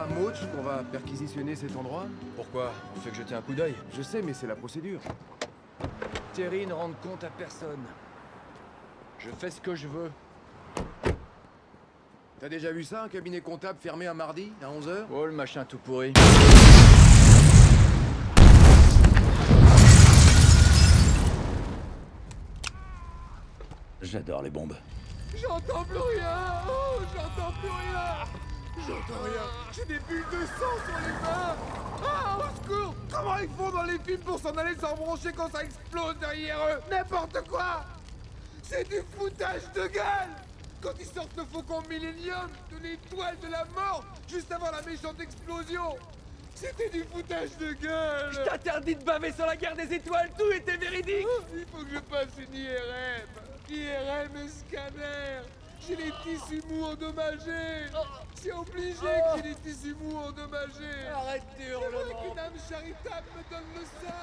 à Mauch qu'on va perquisitionner cet endroit? Pourquoi? On fait que jeter un coup d'œil. Je sais, mais c'est la procédure. Terry ne rend compte à personne. Je fais ce que je veux. T'as déjà vu ça, un cabinet comptable fermé un mardi, à 11h? Oh, le machin tout pourri. J'adore les bombes. J'entends plus rien! Oh, j'entends plus rien! J'entends rien! J'ai des bulles de sang sur les mains! Ah, au secours! Comment ils font dans les films pour s'en aller sans broncher quand ça explose derrière eux? N'importe quoi! C'est du foutage de gueule! Quand ils sortent le faucon Millennium de l'étoile de la mort, juste avant la méchante explosion! C'était du foutage de gueule! Je t'interdis de baver sur la guerre des étoiles, tout était véridique! Il faut que je passe une IRM! IRM et scanner! J'ai les tissus mous endommagés! C'est obligé que j'ai les tissus mous endommagés! Arrête tes J'aimerais hurlements! qu'une âme charitable me donne le sein!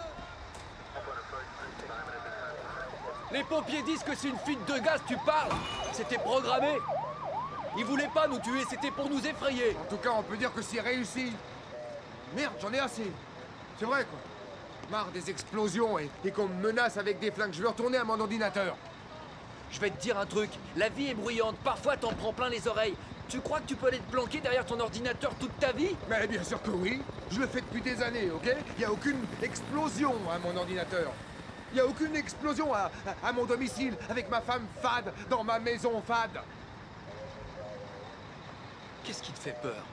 Les pompiers disent que c'est une fuite de gaz, tu parles! C'était programmé! Ils voulaient pas nous tuer, c'était pour nous effrayer! En tout cas, on peut dire que c'est réussi! Merde, j'en ai assez! C'est vrai, quoi! Marre des explosions et qu'on me menace avec des flingues. Je veux retourner à mon ordinateur! Je vais te dire un truc, la vie est bruyante, parfois t'en prends plein les oreilles. Tu crois que tu peux aller te planquer derrière ton ordinateur toute ta vie? Mais bien sûr que oui! Je le fais depuis des années, ok? Il n'y a aucune explosion à mon ordinateur! Il n'y a aucune explosion à mon domicile avec ma femme fade dans ma maison fade! Qu'est-ce qui te fait peur?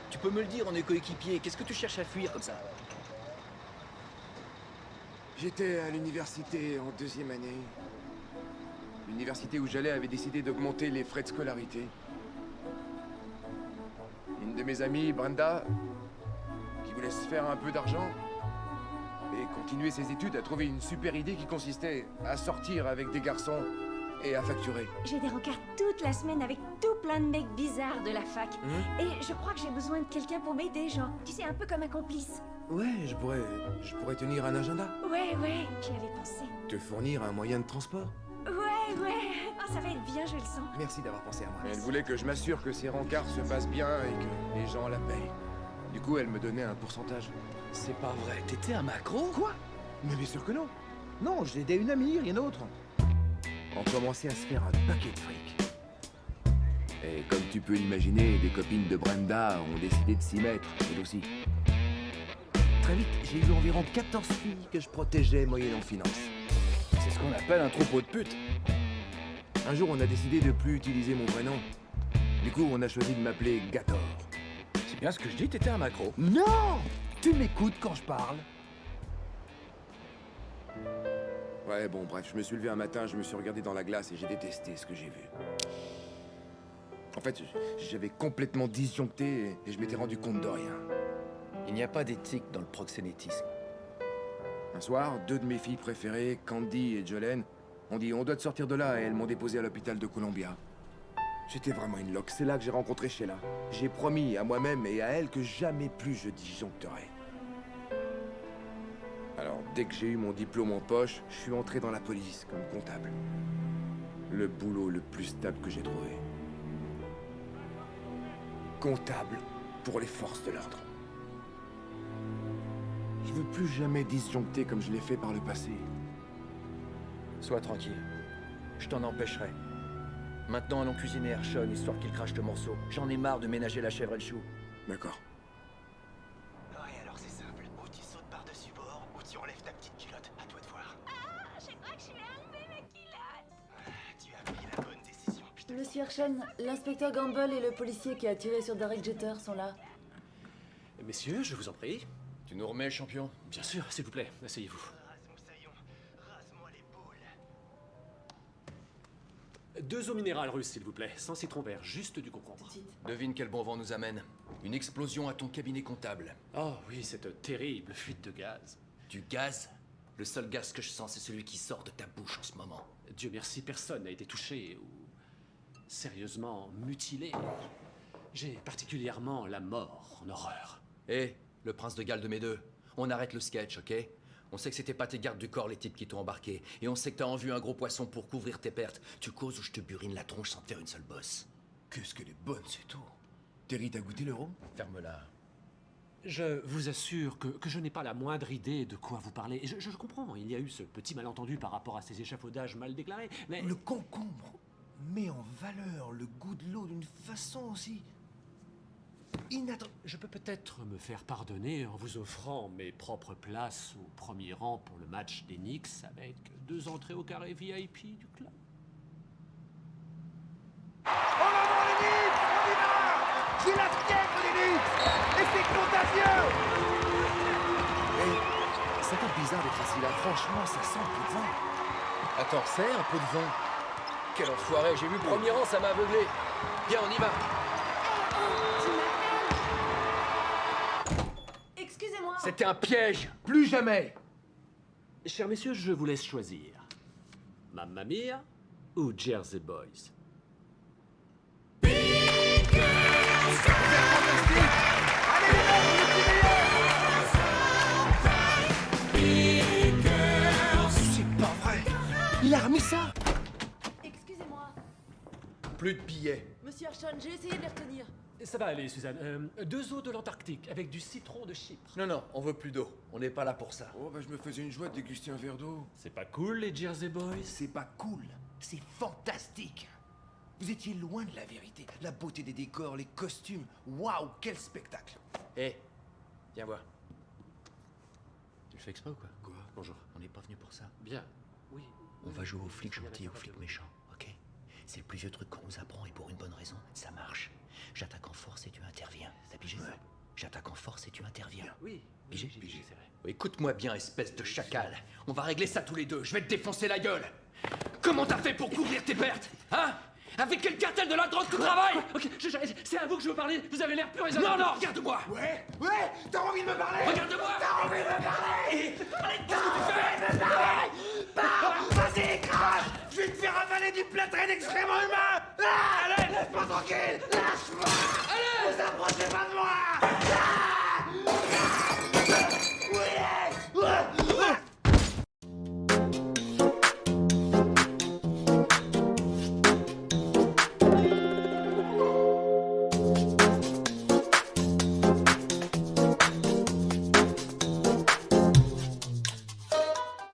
Tu peux me le dire, on est coéquipiers, qu'est-ce que tu cherches à fuir comme ça? J'étais à l'université en 2e année. L'université où j'allais avait décidé d'augmenter les frais de scolarité. Une de mes amies, Brenda, qui voulait se faire un peu d'argent et continuer ses études, a trouvé une super idée qui consistait à sortir avec des garçons et à facturer. J'ai des rencarts toute la semaine avec tout plein de mecs bizarres de la fac. Et je crois que j'ai besoin de quelqu'un pour m'aider, genre. Tu sais, un peu comme un complice. Ouais, je pourrais tenir un agenda. Ouais, j'y avais pensé. Te fournir un moyen de transport. Ouais. Oh, ça va être bien, je le sens. Merci d'avoir pensé à moi. Elle voulait que je m'assure que ses rencarts se passent bien et que les gens la payent. Du coup, elle me donnait un pourcentage. C'est pas vrai, t'étais un macro? Quoi? Mais bien sûr que non. Non, j'ai aidé une amie, rien d'autre. On commençait à se faire un paquet de fric. Et comme tu peux l'imaginer, des copines de Brenda ont décidé de s'y mettre, elles aussi. Très vite, j'ai eu environ 14 filles que je protégeais moyennant finance. C'est ce qu'on appelle un troupeau de putes. Un jour, on a décidé de plus utiliser mon vrai nom. Du coup, on a choisi de m'appeler Gator. C'est bien ce que je dis, t'étais un macro. Non! Tu m'écoutes quand je parle? Ouais, bon, bref, je me suis levé un matin, je me suis regardé dans la glace et j'ai détesté ce que j'ai vu. En fait, j'avais complètement disjoncté et je m'étais rendu compte de rien. Il n'y a pas d'éthique dans le proxénétisme. Un soir, 2 de mes filles préférées, Candy et Jolene, ont dit « On doit te sortir de là » et elles m'ont déposé à l'hôpital de Columbia. J'étais vraiment une loque, c'est là que j'ai rencontré Sheila. J'ai promis à moi-même et à elle que jamais plus je disjoncterai. Alors, dès que j'ai eu mon diplôme en poche, je suis entré dans la police comme comptable. Le boulot le plus stable que j'ai trouvé. Comptable pour les forces de l'ordre. Je veux plus jamais disjoncter comme je l'ai fait par le passé. Sois tranquille. Je t'en empêcherai. Maintenant, allons cuisiner Hershon, histoire qu'il crache le morceau. J'en ai marre de ménager la chèvre et le chou. D'accord. Ouais, alors c'est simple. Ou tu sautes par-dessus bord, ou tu enlèves ta petite culotte. À toi de voir. Ah, je crois que je vais enlever ma culotte. Tu as pris la bonne décision. Je te Monsieur Hershon, l'inspecteur Gamble et le policier qui a tiré sur Derek Jeter sont là. Messieurs, je vous en prie. Tu nous remets, champion? Bien sûr, s'il vous plaît, asseyez-vous. rase-moussaillon. Rase-moi les boules. 2 eaux minérales russes, s'il vous plaît, sans citron vert, juste du concombre. Devine quel bon vent nous amène. Une explosion à ton cabinet comptable. Oh oui, cette terrible fuite de gaz. Du gaz? Le seul gaz que je sens, c'est celui qui sort de ta bouche en ce moment. Dieu merci, personne n'a été touché ou sérieusement mutilé. J'ai particulièrement la mort en horreur. Hé, le prince de Galles de mes deux, on arrête le sketch, ok? On sait que c'était pas tes gardes du corps les types qui t'ont embarqué. Et on sait que t'as en vue un gros poisson pour couvrir tes pertes. Tu causes ou je te burine la tronche sans te faire une seule bosse. Qu'est-ce qu'elle est bonne, c'est tout. Terry, t'as goûté l'euro? Ferme-la. Je vous assure que je n'ai pas la moindre idée de quoi vous parlez. Et je comprends, il y a eu ce petit malentendu par rapport à ces échafaudages mal déclarés, mais... Le concombre met en valeur le goût de l'eau d'une façon aussi inattendue. Je peux peut-être me faire pardonner en vous offrant mes propres places au premier rang pour le match des Knicks avec 2 entrées au carré VIP du club. En avant les Knicks! On y va! J'ai la fièvre des Knicks! Et c'est contagieux! Et ça fait bizarre d'être assis là, franchement, ça sent le peu de vin. Attends, c'est un peu de vin. Quel enfoiré, j'ai vu le premier rang, ça m'a aveuglé. Viens, on y va. Excusez-moi. C'était un piège. Plus jamais! Chers messieurs, je vous laisse choisir. Mamma Mia ou Jersey Boys? Allez les mecs, vous êtes les meilleurs! C'est pas vrai! Il a remis ça! Excusez-moi. Plus de billets. Monsieur Archon, j'ai essayé de les retenir. Ça va aller, Suzanne. 2 eaux de l'Antarctique avec du citron de Chypre. Non, non, on veut plus d'eau. On n'est pas là pour ça. Oh bah je me faisais une joie de déguster un verre d'eau. C'est pas cool, les Jersey Boys? C'est pas cool, c'est fantastique. Vous étiez loin de la vérité. La beauté des décors, les costumes. Waouh, quel spectacle! Hé, viens voir. Tu le fais exprès ou quoi? Quoi? Bonjour. On n'est pas venu pour ça. Bien. Oui. On va jouer aux flics gentils et aux flics méchants, ok? C'est le plus vieux truc qu'on nous apprend et pour une bonne raison, ça marche. J'attaque en force et tu interviens. T'as pigé? Ouais. J'attaque en force et tu interviens. Oui. Pigé? Pigé, c'est vrai. Écoute-moi bien, espèce de chacal. On va régler ça tous les deux. Je vais te défoncer la gueule. Comment t'as fait pour couvrir tes pertes? Hein? Avec quel cartel de la drogue tu travailles? Ok, c'est à vous que je veux parler. Vous avez l'air pur et Non, non, regarde-moi. Ouais, t'as envie de me parler? Regarde-moi. T'as envie de me parler? Allez, qu'est-ce que tu fais? Pars, vas-y, crache! Je vais te faire avaler du plâtré d'excréments humains! Ah, allez, laisse-moi tranquille! Lâche-moi! Allez! Vous approchez pas de moi!